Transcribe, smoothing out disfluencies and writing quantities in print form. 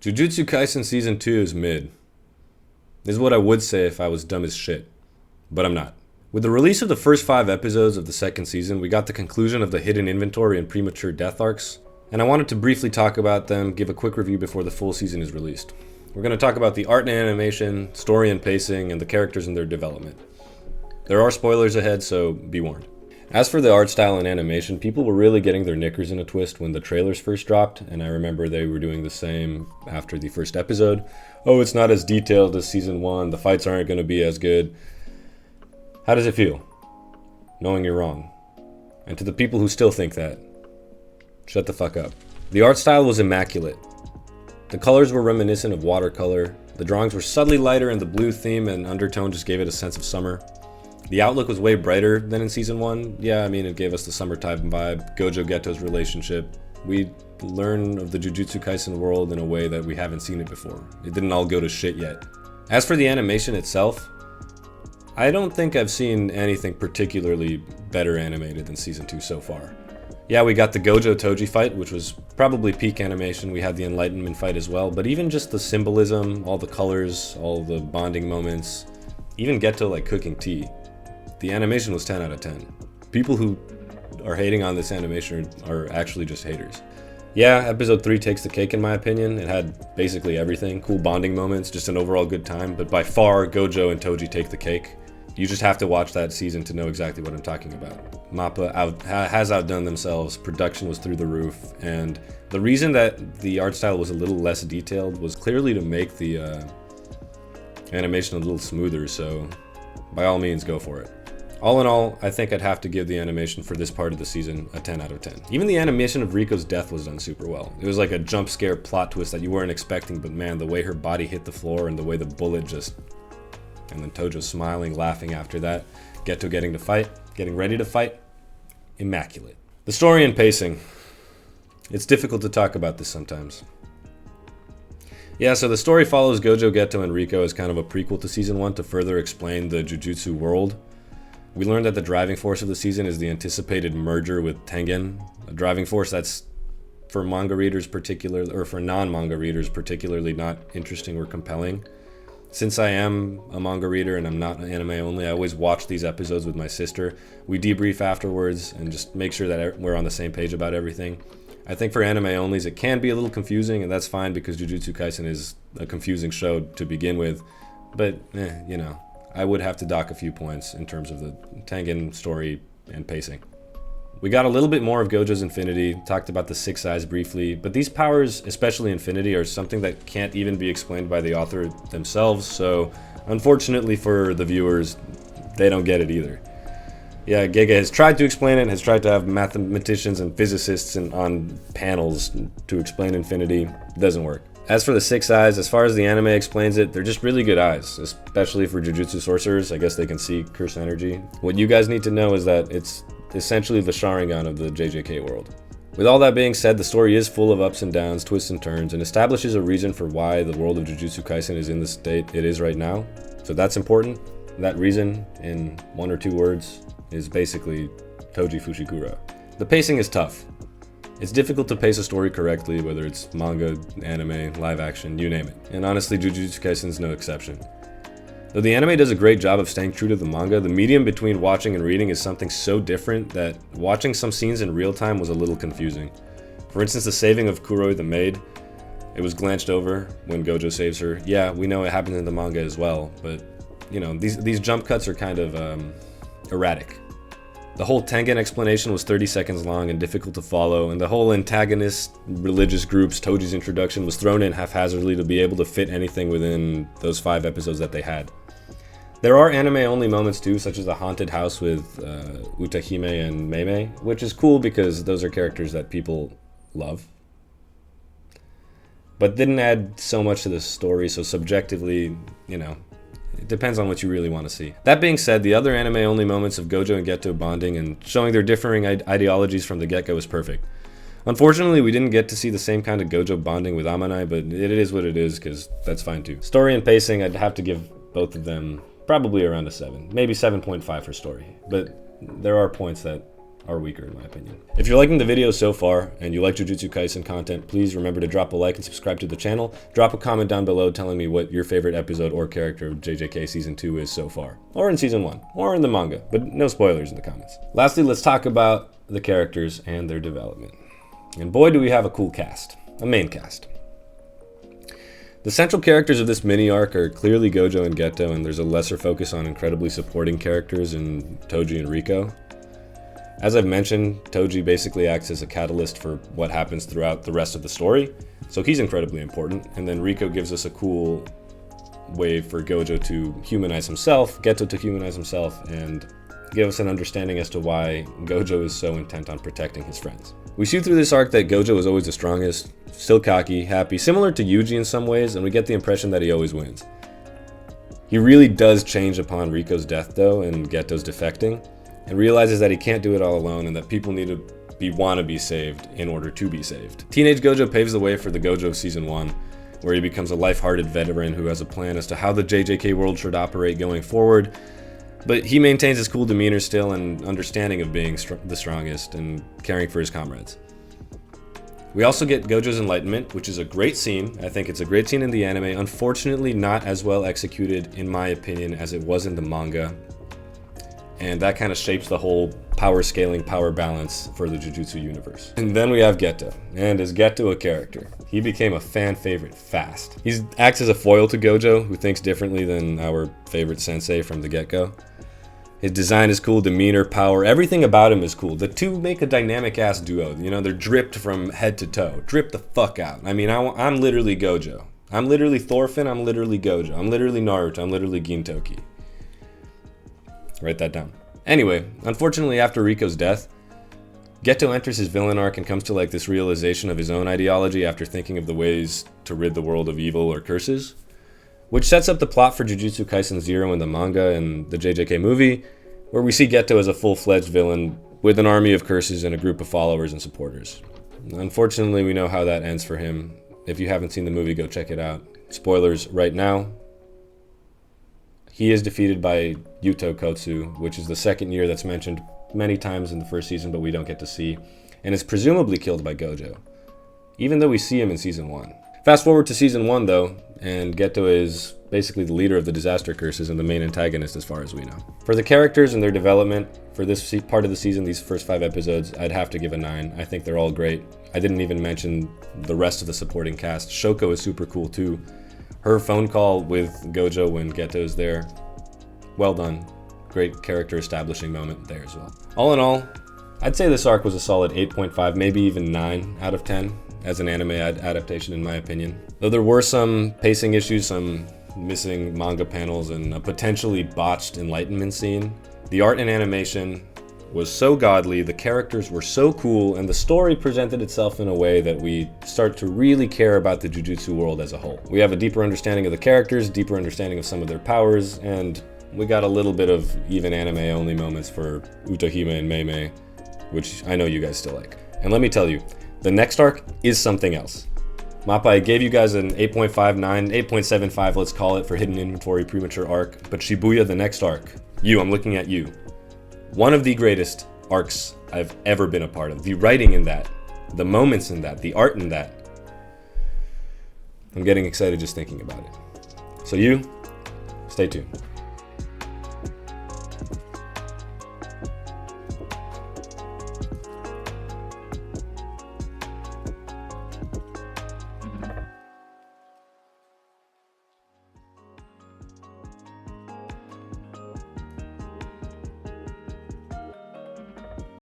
Jujutsu Kaisen Season 2 is mid. This is what I would say if I was dumb as shit. But I'm not. With the release of the first 5 episodes of the second season, we got the conclusion of the hidden inventory and premature death arcs, and I wanted to briefly talk about them, give a quick review before the full season is released. We're going to talk about the art and animation, story and pacing, and the characters and their development. There are spoilers ahead, so be warned. As for the art style and animation, people were really getting their knickers in a twist when the trailers first dropped, and I remember they were doing the same after the first episode. Oh, it's not as detailed as Season 1, the fights aren't going to be as good. How does it feel, knowing you're wrong? And to the people who still think that, shut the fuck up. The art style was immaculate. The colors were reminiscent of watercolor, the drawings were subtly lighter, and the blue theme and undertone just gave it a sense of summer. The outlook was way brighter than in Season 1. Yeah, I mean, it gave us the summertime vibe, Gojo Geto's relationship. We learn of the Jujutsu Kaisen world in a way that we haven't seen it before. It didn't all go to shit yet. As for the animation itself, I don't think I've seen anything particularly better animated than Season 2 so far. Yeah, we got the Gojo Toji fight, which was probably peak animation. We had the Enlightenment fight as well, but even just the symbolism, all the colors, all the bonding moments, even Geto like cooking tea. The animation was 10 out of 10. People who are hating on this animation are actually just haters. Yeah, episode 3 takes the cake in my opinion. It had basically everything. Cool bonding moments, just an overall good time. But by far, Gojo and Toji take the cake. You just have to watch that season to know exactly what I'm talking about. MAPPA has outdone themselves. Production was through the roof. And the reason that the art style was a little less detailed was clearly to make the animation a little smoother. So by all means, go for it. All in all, I think I'd have to give the animation for this part of the season a 10 out of 10. Even the animation of Riko's death was done super well. It was like a jump scare plot twist that you weren't expecting, but man, the way her body hit the floor and the way the bullet just... And then Tojo smiling, laughing after that. Geto getting ready to fight. Immaculate. The story and pacing. It's difficult to talk about this sometimes. Yeah, so the story follows Gojo, Geto, and Riko as kind of a prequel to Season 1 to further explain the Jujutsu world. We learned that the driving force of the season is the anticipated merger with Tengen, a driving force that's for manga readers particularly, or for non-manga readers particularly not interesting or compelling. Since I am a manga reader and I'm not anime only, I always watch these episodes with my sister. We debrief afterwards and just make sure that we're on the same page about everything. I think for anime onlys it can be a little confusing, and that's fine because Jujutsu Kaisen is a confusing show to begin with, but you know. I would have to dock a few points in terms of the Tengen story and pacing. We got a little bit more of Gojo's Infinity, talked about the 6 eyes briefly, but these powers, especially Infinity, are something that can't even be explained by the author themselves, so unfortunately for the viewers, they don't get it either. Yeah, Gege has tried to explain it, has tried to have mathematicians and physicists on panels to explain Infinity. It doesn't work. As for the 6 eyes, as far as the anime explains it, they're just really good eyes, especially for Jujutsu sorcerers. I guess they can see curse energy. What you guys need to know is that it's essentially the Sharingan of the JJK world. With all that being said, the story is full of ups and downs, twists and turns, and establishes a reason for why the world of Jujutsu Kaisen is in the state it is right now. So that's important. That reason, in 1 or 2 words, is basically Toji Fushiguro. The pacing is tough. It's difficult to pace a story correctly, whether it's manga, anime, live action, you name it. And honestly, Jujutsu Kaisen's no exception. Though the anime does a great job of staying true to the manga, the medium between watching and reading is something so different that watching some scenes in real time was a little confusing. For instance, the saving of Kuroi the maid, it was glanced over when Gojo saves her. Yeah, we know it happens in the manga as well, but you know, these jump cuts are kind of erratic. The whole Tengen explanation was 30 seconds long and difficult to follow, and the whole antagonist religious groups Toji's introduction was thrown in haphazardly to be able to fit anything within those 5 episodes that they had. There are anime-only moments too, such as the haunted house with Utahime and Meimei, which is cool because those are characters that people love. But didn't add so much to the story, so subjectively, you know, it depends on what you really want to see. That being said, the other anime-only moments of Gojo and Geto bonding and showing their differing ideologies from the get-go is perfect. Unfortunately, we didn't get to see the same kind of Gojo bonding with Amanai, but it is what it is, because that's fine too. Story and pacing, I'd have to give both of them probably around a 7. Maybe 7.5 for story. But there are points that are weaker in my opinion. If you're liking the video so far and you like Jujutsu Kaisen content, please remember to drop a like and subscribe to the channel. Drop a comment down below telling me what your favorite episode or character of JJK Season 2 is so far. Or in Season 1, or in the manga, but no spoilers in the comments. Lastly, let's talk about the characters and their development. And boy, do we have a cool cast. A main cast. The central characters of this mini arc are clearly Gojo and Geto, and there's a lesser focus on incredibly supporting characters in Toji and Riko. As I've mentioned, Toji basically acts as a catalyst for what happens throughout the rest of the story, so he's incredibly important, and then Riko gives us a cool way for Gojo to humanize himself, Geto to humanize himself, and give us an understanding as to why Gojo is so intent on protecting his friends. We see through this arc that Gojo is always the strongest, still cocky, happy, similar to Yuji in some ways, and we get the impression that he always wins. He really does change upon Riko's death though, and Geto's defecting, and realizes that he can't do it all alone and that people need to want to be saved in order to be saved. Teenage Gojo paves the way for the Gojo of Season 1, where he becomes a life-hearted veteran who has a plan as to how the JJK world should operate going forward, but he maintains his cool demeanor still and understanding of being the strongest and caring for his comrades. We also get Gojo's enlightenment, which is a great scene. I think it's a great scene in the anime. Unfortunately, not as well executed, in my opinion, as it was in the manga. And that kind of shapes the whole power scaling, power balance for the Jujutsu universe. And then we have Geto. And is Geto a character? He became a fan favorite fast. He acts as a foil to Gojo, who thinks differently than our favorite sensei from the get-go. His design is cool, demeanor, power, everything about him is cool. The two make a dynamic ass duo. You know, they're dripped from head to toe. Drip the fuck out. I mean, I'm literally Gojo. I'm literally Thorfinn, I'm literally Gojo. I'm literally Naruto, I'm literally Gintoki. Write that down. Anyway, unfortunately after Riko's death, Geto enters his villain arc and comes to like this realization of his own ideology after thinking of the ways to rid the world of evil or curses, which sets up the plot for Jujutsu Kaisen 0 in the manga and the JJK movie, where we see Geto as a full-fledged villain with an army of curses and a group of followers and supporters. Unfortunately, we know how that ends for him. If you haven't seen the movie, go check it out. Spoilers right now. He is defeated by Yuto Kotsu, which is the second year that's mentioned many times in the first season, but we don't get to see, and is presumably killed by Gojo, even though we see him in Season 1. Fast forward to Season 1 though, and Geto is basically the leader of the disaster curses and the main antagonist as far as we know. For the characters and their development, for this part of the season, these first 5 episodes, I'd have to give a 9. I think they're all great. I didn't even mention the rest of the supporting cast. Shoko is super cool too. Her phone call with Gojo when Geto is there, well done. Great character establishing moment there as well. All in all, I'd say this arc was a solid 8.5, maybe even 9 out of 10 as an anime adaptation in my opinion. Though there were some pacing issues, some missing manga panels, and a potentially botched enlightenment scene, the art and animation was so godly, the characters were so cool, and the story presented itself in a way that we start to really care about the Jujutsu world as a whole. We have a deeper understanding of the characters, deeper understanding of some of their powers, and we got a little bit of even anime-only moments for Utohime and Meimei, which I know you guys still like. And let me tell you, the next arc is something else. Mappa, I gave you guys an 8.59, 8.75, let's call it, for Hidden Inventory Premature Arc, but Shibuya, the next arc, I'm looking at you. One of the greatest arcs I've ever been a part of. The writing in that, the moments in that, the art in that. I'm getting excited just thinking about it. So stay tuned.